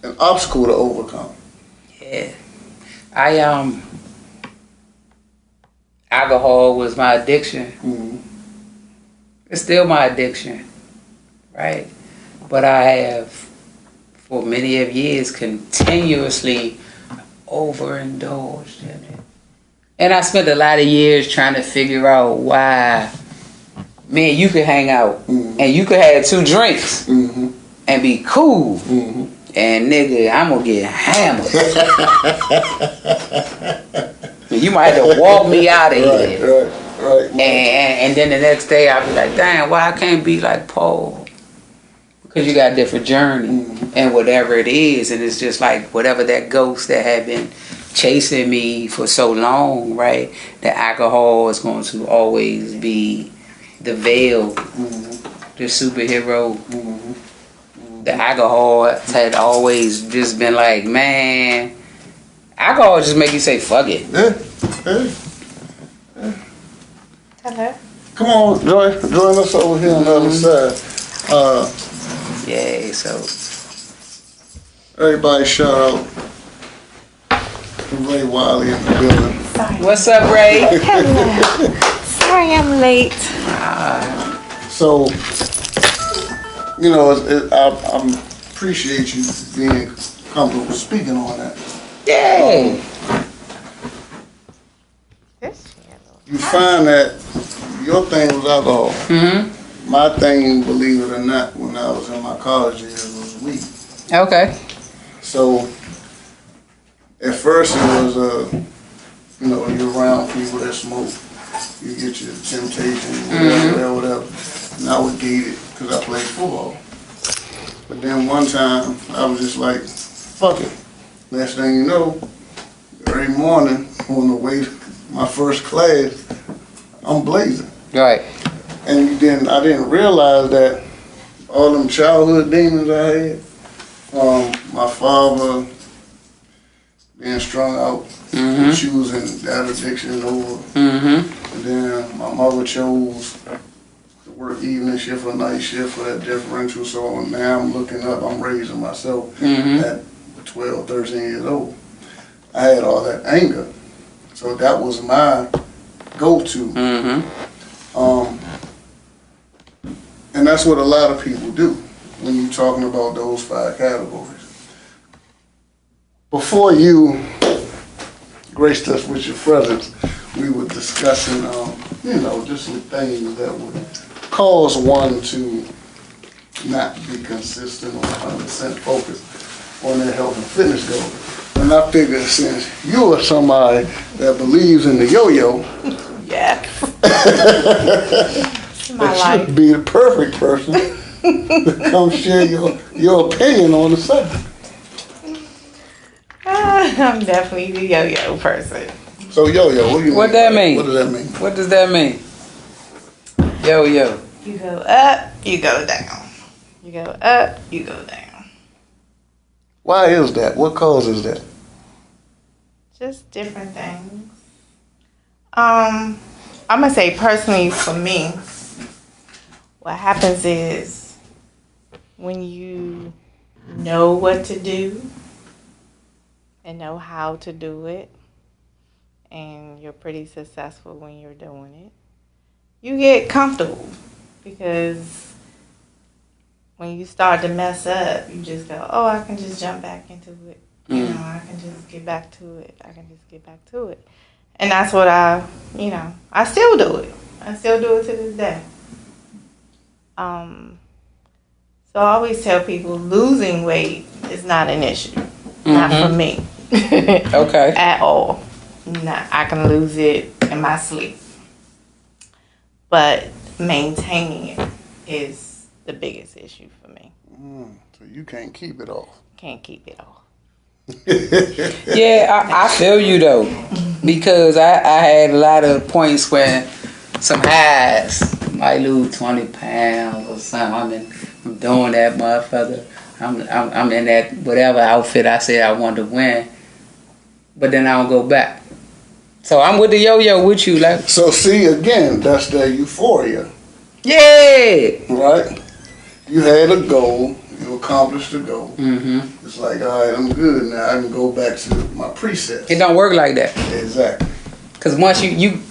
an obstacle to overcome. Yeah. Alcohol was my addiction. It's still my addiction, right? But I have, for many of years, continuously overindulged in it. And I spent a lot of years trying to figure out why, man, you could hang out and you could have 2 drinks and be cool. And nigga, I'm gonna get hammered. You might have to walk me out of here. Right. And then the next day I'll be like, damn, why I can't be like Paul? Because you got a different journey and whatever it is. And it's just like whatever that ghost that had been chasing me for so long, right? The alcohol is going to always be the veil, the superhero. The alcohol had always just been like, man, alcohol just make you say, fuck it. Yeah. Hello. Come on, join us over here on the other side. Yeah, so. Everybody shout out to Ray Wiley in the building. What's up, Ray? Hello. Sorry I'm late. So, you know, I appreciate you being comfortable speaking on that. Yeah. You find that your thing was alcohol. My thing, believe it or not, when I was in my college years, was weed. Okay. So, at first it was, you know, you're around people that smoke. You get your temptation, whatever. And I would gate it because I played football. But then one time, I was just like, fuck it. Next thing you know, every morning on the way to my first class, I'm blazing. Right. And then I didn't realize that all them childhood demons I had, my father being strung out, choosing that addiction over. And then my mother chose to work evening shift or night shift for that differential. So now I'm looking up, I'm raising myself at 12, 13 years old. I had all that anger. So that was my go-to. And that's what a lot of people do when you're talking about those 5 categories. Before you graced us with your presence, we were discussing, you know, just some things that would cause one to not be consistent or 100% focused on their health and fitness goals. And I figured since you are somebody that believes in the yo-yo, Yeah. My that life. should be the perfect person to come share your opinion on the subject. I'm definitely the yo-yo person. So yo-yo, what do you What mean? that mean? What does that mean? What does that mean? Yo. You go up, you go down. You go up, you go down. Why is that? What causes that? Just different things. I'm gonna say personally for me, what happens is when you know what to do and know how to do it, and you're pretty successful when you're doing it, you get comfortable, because when you start to mess up, you just go, oh, I can just jump back into it. You know, I can just get back to it. And that's what I still do it. I still do it to this day. So I always tell people losing weight is not an issue. Not for me. Okay. At all. Nah, I can lose it in my sleep. But maintaining it is the biggest issue for me. So you can't keep it off. Can't keep it off. Yeah, I feel you though, because I had a lot of points where some highs, might lose 20 pounds or something. I'm doing that, motherfucker. I'm in that whatever outfit I said I wanted to win, but then I don't go back. So I'm with the yo-yo with you, like. So see, again, that's the euphoria, Yeah. right? You had a goal, you accomplished the goal. It's like, all right, I'm good now. I can go back to my presets. It don't work like that. Exactly. Cause once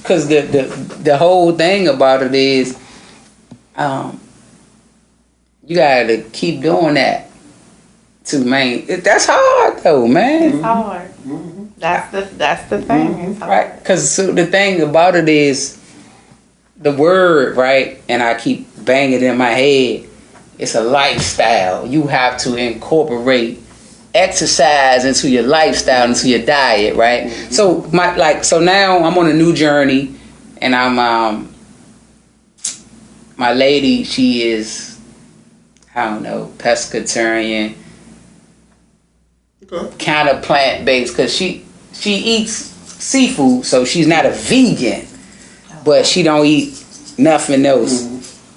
cause the whole thing about it is, you gotta keep doing that to that's hard though, man. It's hard. That's the thing. It's hard. Right? Because the thing about it is the word, right? And I keep banging it in my head. It's a lifestyle. You have to incorporate exercise into your lifestyle, into your diet, right? So now I'm on a new journey, and I'm my lady. She is, I don't know, pescatarian, Okay. kind of plant based, because she eats seafood, so she's not a vegan, but she don't eat nothing else.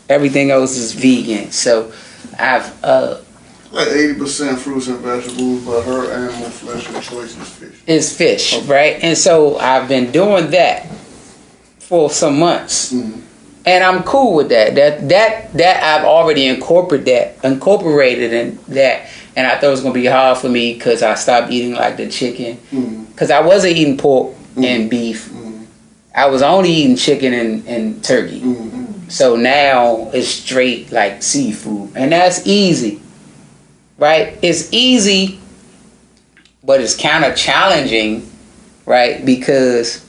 Everything else is vegan. So I've Like 80% fruits and vegetables, but her animal flesh and choice is fish. is fish, right? And so I've been doing that for some months, and I'm cool with that. That I've already incorporated in that, and I thought it was gonna be hard for me because I stopped eating like the chicken, because I wasn't eating pork and beef. I was only eating chicken and turkey. So now it's straight like seafood, and that's easy, right? It's easy, but it's kind of challenging, right? Because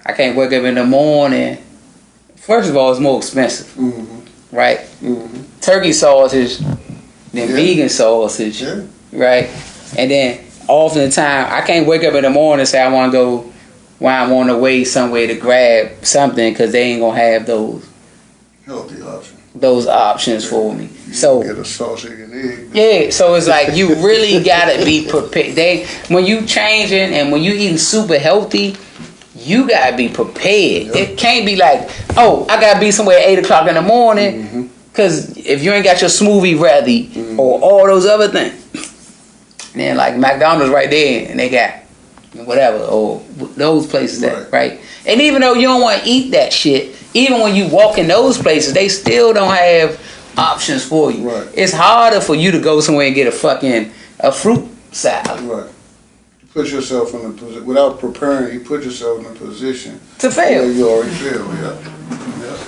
I can't wake up in the morning. First of all, it's more expensive, right? Turkey sausage than vegan sausage, right? And then oftentimes I can't wake up in the morning and say I want to go while I'm on the way somewhere to grab something, because they ain't gonna have Healthy option. those options for me. So Get a sausage and egg. yeah, so it's like you really gotta be prepared. When you changing and when you eating super healthy, you gotta be prepared. It can't be like, oh, I gotta be somewhere at 8 o'clock in the morning, because if you ain't got your smoothie ready or all those other things, then like McDonald's right there, and they got whatever, or those places that, right? And even though you don't want to eat that shit, even when you walk in those places, they still don't have options for you. Right. It's harder for you to go somewhere and get a fruit salad. Right. You put yourself in a position, without preparing, you put yourself in a position To fail. where you already fail, yeah.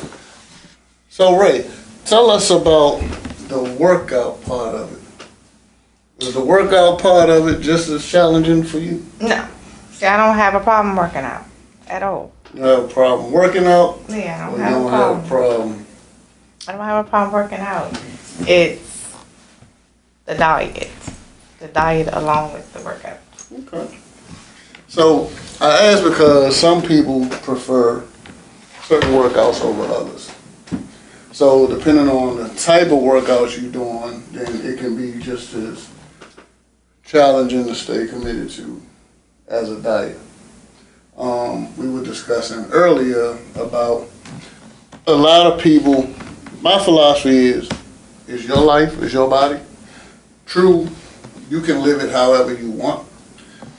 So Ray, tell us about the workout part of it. Is the workout part of it just as challenging for you? No. See, I don't have a problem working out at all. You have a problem working out? Yeah, I Or don't you have a don't problem. have a problem? I don't have a problem working out. It's the diet. The diet along with the workout. Okay. So I ask because some people prefer certain workouts over others. So depending on the type of workouts you're doing, then it can be just as challenging to stay committed to as a diet. We were discussing earlier about a lot of people. My philosophy is your life, is your body. True, you can live it however you want,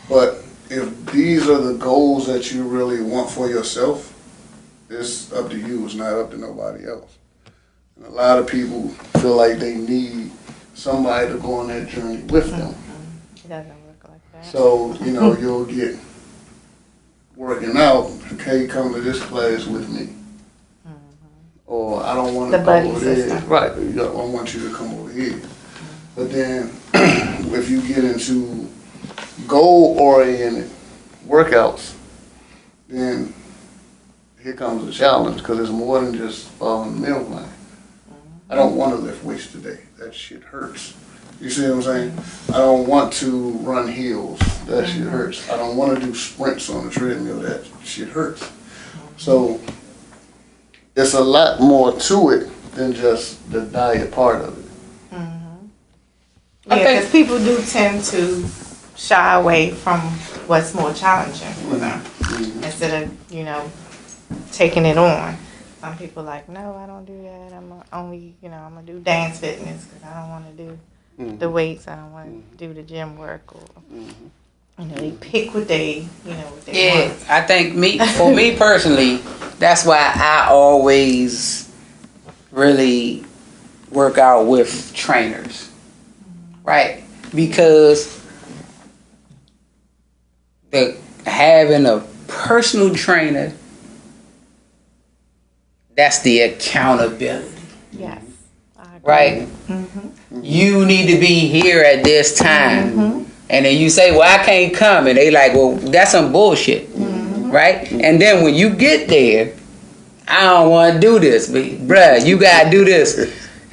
but if these are the goals that you really want for yourself, it's up to you. It's not up to nobody else. And a lot of people feel like they need somebody to go on that journey with them. It doesn't work like that. So, you'll get working out, okay, come to this class with me. Or I don't want to The go buddy over there. system. Right, I want you to come over here. But then, if you get into goal-oriented workouts, then here comes the challenge, because it's more than just following the meal plan. I don't want to lift weights today. That shit hurts. You see what I'm saying? I don't want to run hills. That shit hurts. I don't want to do sprints on the treadmill. That shit hurts. So it's a lot more to it than just the diet part of it. Yeah, because people do tend to shy away from what's more challenging for them instead of, taking it on. Some people like, no, I don't do that. I'm only, I'm going to do dance fitness because I don't want to do the weights. I don't want to do the gym work. Or, they pick what they, what they want. I think for me personally, that's why I always really work out with trainers, right? Because having a personal trainer, that's the accountability. Yes. I agree. Right? You need to be here at this time. And then you say, well, I can't come. And they like, well, that's some bullshit. Right? And then when you get there, I don't want to do this. But, bruh, you got to do this.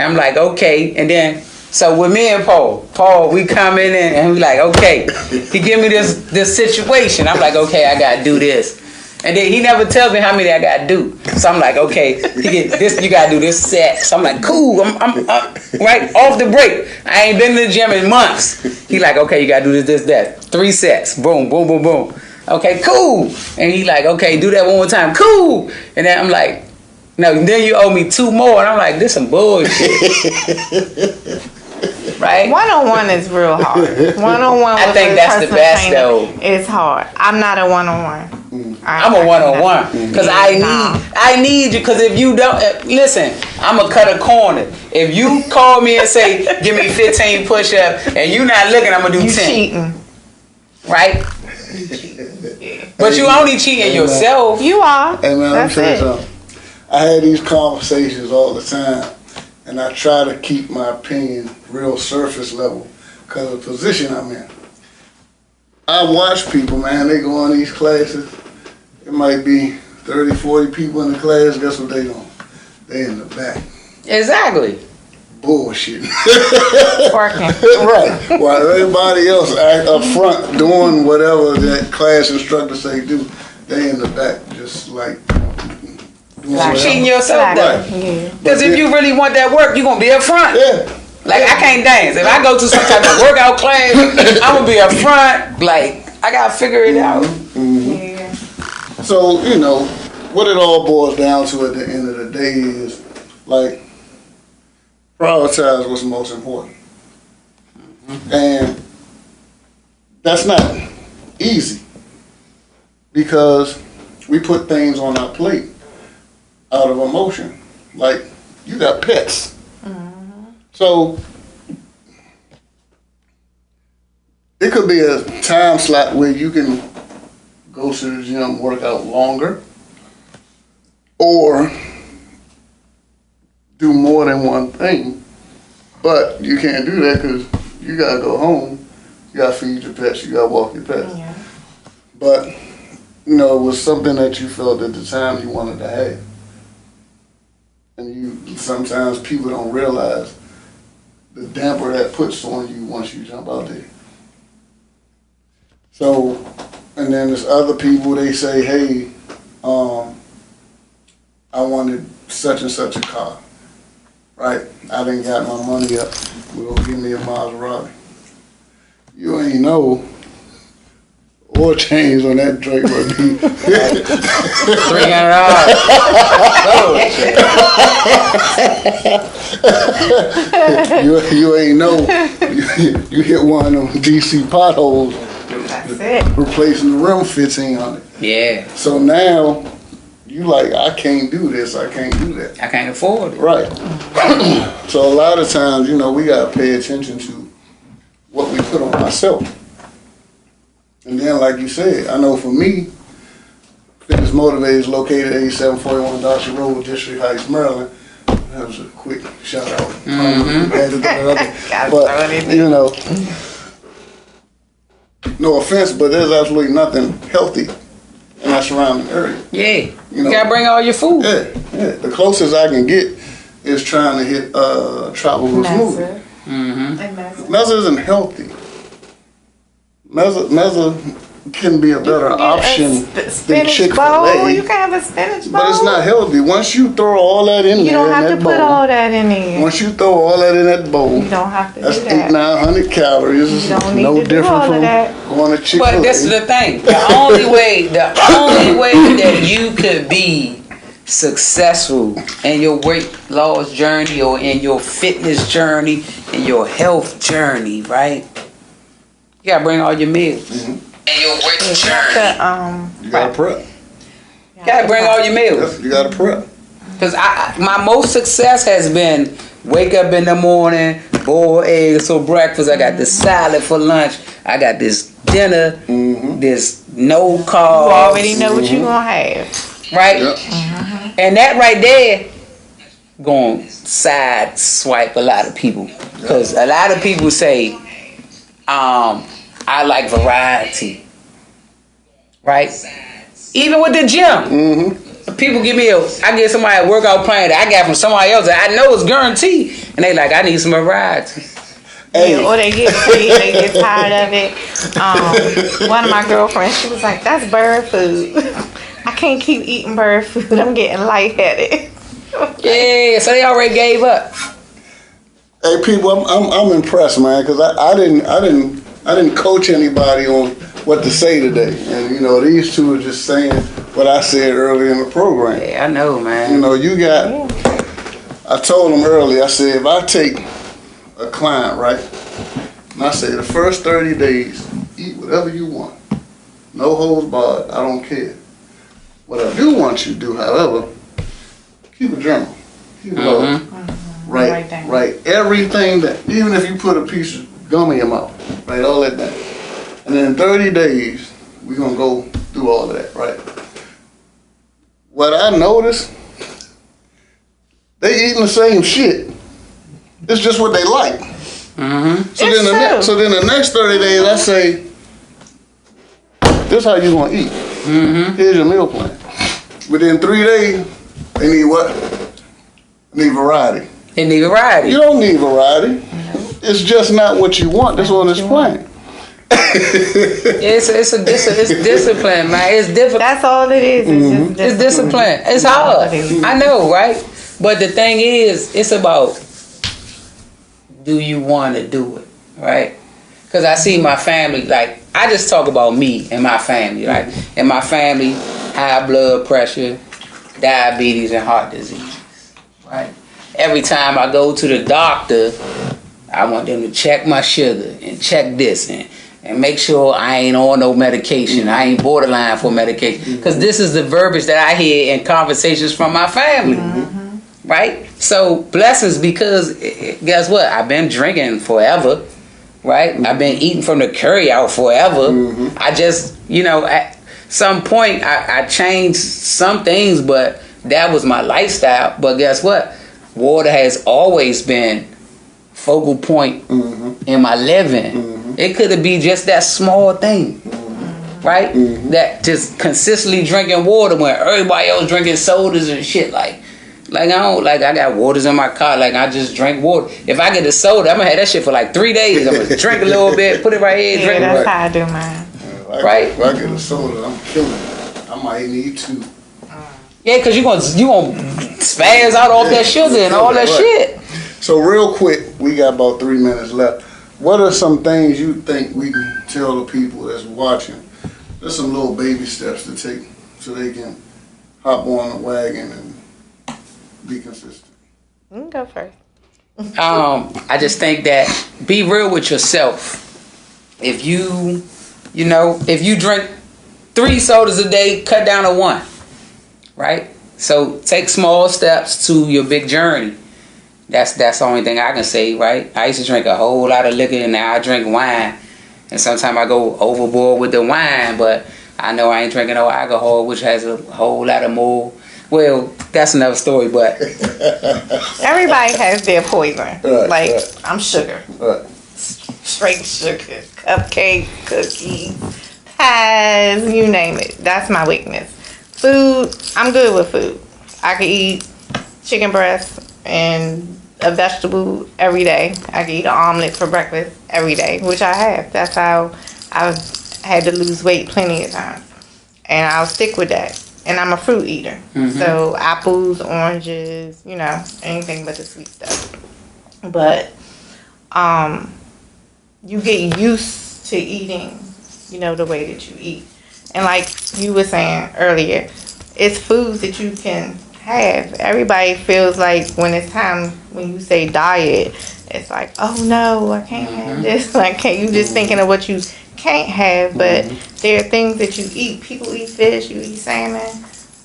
I'm like, okay. And then, so with me and Paul, we come in and we like, okay. He give me this situation. I'm like, okay, I got to do this. And then he never tells me how many I got to do. So I'm like, okay, he get this, you got to do this set. So I'm like, cool. I'm right off the break. I ain't been to the gym in months. He like, okay, you got to do this, that. 3 sets. Boom, boom, boom, boom. Okay, cool. And he like, okay, do that one more time. Cool. And then I'm like, no, then you owe me 2 more. And I'm like, this some bullshit. Right? One-on-one is real hard. One-on-one. I think that's the best though. It's hard. I'm not a one-on-one. I'm a one-on-one because I need you. Because if you don't listen, I'm gonna cut a corner. If you call me and say, give me 15 push-ups, and you not looking, I'm gonna do 10. Cheating. Right? But you only cheating yourself. You are. Hey man, let me That's tell you it. something. I had these conversations all the time, and I try to keep my opinion real surface level because of the position I'm in. I watch people, man, they go on these classes. It might be 30, 40 people in the class. Guess what they doing? They in the back. Exactly. Bullshit. Working. Right. While everybody else up front doing whatever that class instructor say do, they in the back just like doing whatever. Cheating yourself though. Right. Yeah. Because if you really want that work, you're gonna be up front. Yeah. Like I can't dance. If I go to some type of workout class, I'm gonna be up front. Like I gotta figure it out. Yeah. So, you know, what it all boils down to at the end of the day is, like, prioritize what's most important. And that's not easy because we put things on our plate out of emotion. Like, you got pets. So, it could be a time slot where you can go to the gym, work out longer, or do more than one thing. But you can't do that because you gotta go home, you gotta feed your pets, you gotta walk your pets. Yeah. But, you know, it was something that you felt at the time you wanted to have. And sometimes people don't realize the damper that puts on you once you jump out there. So, and then there's other people, they say, hey, I wanted such and such a car, right? I didn't got my money up. Well, give me a Maserati. You ain't know oil change on that Drake would be $300. you ain't know you hit one of them DC potholes. That's it. Replacing the rim $1,500. Yeah, So now you like, I can't do this, I can't do that. I can't afford it. Right. So a lot of times, you know, we gotta pay attention to what we put on ourselves. And then, like you said, I know for me, Fitness Motivated is located at 8741 Dodger Road, District Heights, Maryland. That was a quick shout out. But, you know, no offense, but there's absolutely nothing healthy in that surrounding area. Yeah, You know, you gotta bring all your food. Yeah. The closest I can get is trying to hit tropical smoothie. Mezza isn't healthy. Mezza can be a better option than Spinach Chick-fil-A. bowl. You can have a spinach bowl. But it's not healthy. Once you throw all that in You there don't in have that to bowl, put all that in there. once you throw all that in that bowl, You don't have to that's do that. 800-900 calories. It's You don't need no to do different all of from that. going to Chick-fil-A. But this is the thing. The only way that you could be successful in your weight loss journey or in your fitness journey, in your health journey, right? You gotta bring all your meals. In your weight journey. You gotta prep. You gotta bring all your meals. You gotta prep. Because my most success has been wake up in the morning, boiled eggs for breakfast. I got this salad for lunch. I got this dinner, this no carbs. You already know what you're going to have. Right? Yep. And that right there going to side swipe a lot of people. Because a lot of people say, I like variety. Right? Even with the gym. People give me I get somebody a workout plan that I got from somebody else that I know is guaranteed. And they like, I need some variety. Hey, Or they get free and they get tired of it. One of my girlfriends, she was like, that's bird food. I can't keep eating bird food. I'm getting lightheaded. Yeah, so they already gave up. hey, people, I'm impressed, man, because I didn't coach anybody on what to say today, and you know these two are just saying what I said earlier in the program. Yeah, I know, man. You know, I told them earlier. I said if I take a client, right, and I say the first 30 days, eat whatever you want, no holds barred. I don't care. What I do want you to do, however, keep a journal. Keep it all. Write everything that, even if you put a piece of gum in your mouth, write all that down. And then in 30 days, we're going to go through all of that, right? What I noticed, they eating the same shit. It's just what they like. So then the next 30 days, I say, this is how you going to eat. Here's your meal plan. Within 3 days, they need what? They need variety. They need variety. You don't need variety. It's just not what you want. That's on this plan. It's discipline, man. It's difficult. That's all it is. It's discipline. It's hard. I know, right? But the thing is, it's about, do you want to do it, right? Because I see my family, like, I just talk about me and my family, right? In my family, high blood pressure, diabetes, and heart disease, right? Every time I go to the doctor, I want them to check my sugar and check this and make sure I ain't on no medication. I ain't borderline for medication. Because this is the verbiage that I hear in conversations from my family, right? So blessings, because guess what? I've been drinking forever, right? I've been eating from the curry out forever. I just, at some point, I changed some things, but that was my lifestyle. But guess what? Water has always been focal point in my living. It could be just that small thing, right? That just consistently drinking water when everybody else drinking sodas and shit. Like I got waters in my car. Like I just drink water. If I get a soda, I'm gonna have that shit for like 3 days. I'm gonna drink a little bit, put it right here, drink it. That's Right. how I do mine. Right. If I get a soda, I'm killing it. I might need 2. Yeah, cause you gonna spaz out all that sugar and all that shit. So real quick, we got about 3 minutes left. What are some things you think we can tell the people that's watching? There's some little baby steps to take so they can hop on the wagon and be consistent. You can go first. I just think that be real with yourself. If if you drink 3 sodas a day, cut down to 1. Right? So take small steps to your big journey. That's the only thing I can say, right? I used to drink a whole lot of liquor and now I drink wine. And sometimes I go overboard with the wine, but I know I ain't drinking no alcohol, which has a whole lot of more. Well, that's another story, but Everybody has their poison. Right. I'm sugar. Right. Straight sugar. Cupcake, cookies, pies, you name it. That's my weakness. Food, I'm good with food. I could eat chicken breast and a vegetable every day. I could eat an omelet for breakfast every day, which I have. That's how I've had to lose weight plenty of times. And I'll stick with that. And I'm a fruit eater. So apples, oranges, anything but the sweet stuff. But you get used to eating, the way that you eat. And like you were saying earlier, it's foods that you can have. Everybody feels like when it's time, when you say diet, it's like, oh no, I can't have this. Like, you just thinking of what you can't have, but there are things that you eat. People eat fish, you eat salmon,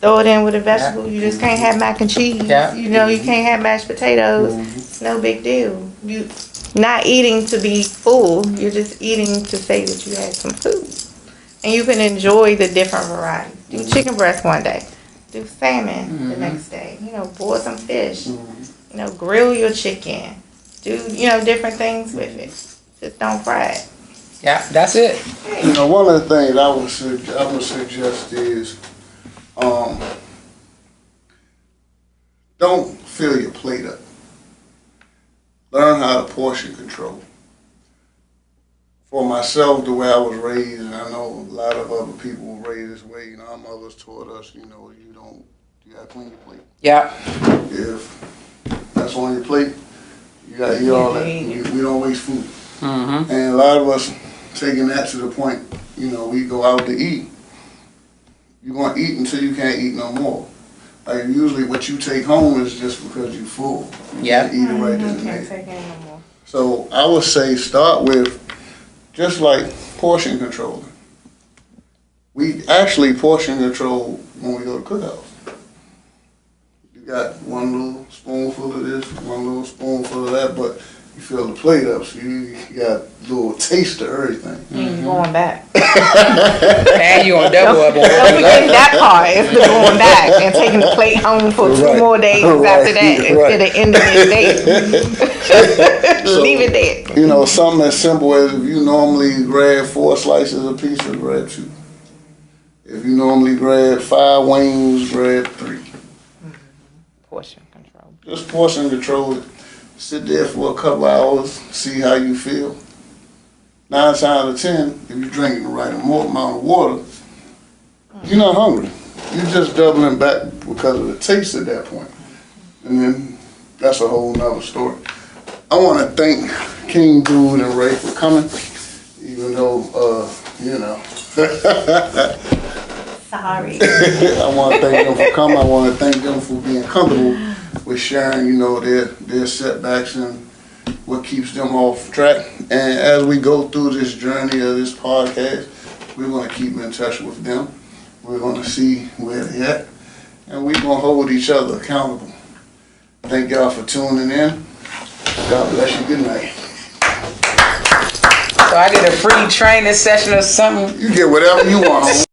throw it in with a vegetable. You just can't have mac and cheese. Yeah. You can't have mashed potatoes. It's no big deal. You not eating to be full. You're just eating to say that you had some food. And you can enjoy the different varieties. Do chicken breast one day. Do salmon the next day. Boil some fish. Grill your chicken. Do, different things with it. Just don't fry it. Yeah, that's it. You know, one of the things I would suggest is, don't fill your plate up. Learn how to portion control. For myself, the way I was raised, and I know a lot of other people were raised this way, you know, our mothers taught us, you know, you gotta clean your plate. Yeah. If that's on your plate, you gotta eat all that. We don't waste food. Mm-hmm. And a lot of us taking that to the point, you know, we go out to eat. You're gonna eat until you can't eat no more. Like usually what you take home is just because you're full. You Yeah. can't eat it right then and Can't there. take it no more. So I would say start with just like portion controlling. We actually portion control when we go to cookouts. You got one little spoonful of this, one little spoonful of that, but you fill the plate up, so you got a little taste of everything. You ain't going back. And you gonna double up on Don't forget it. that part. It's the going back and taking the plate home for 2 Right. more days Right. after that Right. instead of ending it there. Leave it there. You know, something as simple as if you normally grab 4 slices of pizza, grab 2. If you normally grab 5 wings, grab 3. Portion control. Just portion control it. Sit there for a couple hours, see how you feel. 9 times out of 10, if you're drinking the right amount of water, you're not hungry. You're just doubling back because of the taste at that point. And then that's a whole nother story. I want to thank King Dude and Ray for coming, even though, you know. Sorry. I want to thank them for coming. I want to thank them for being comfortable with sharing, you know, their setbacks and what keeps them off track. And as we go through this journey of this podcast, we're going to keep in touch with them. We're going to see where they're at, and we're going to hold each other accountable. Thank y'all for tuning in. God bless you. Good night. So I get a free training session or something. You get whatever you want.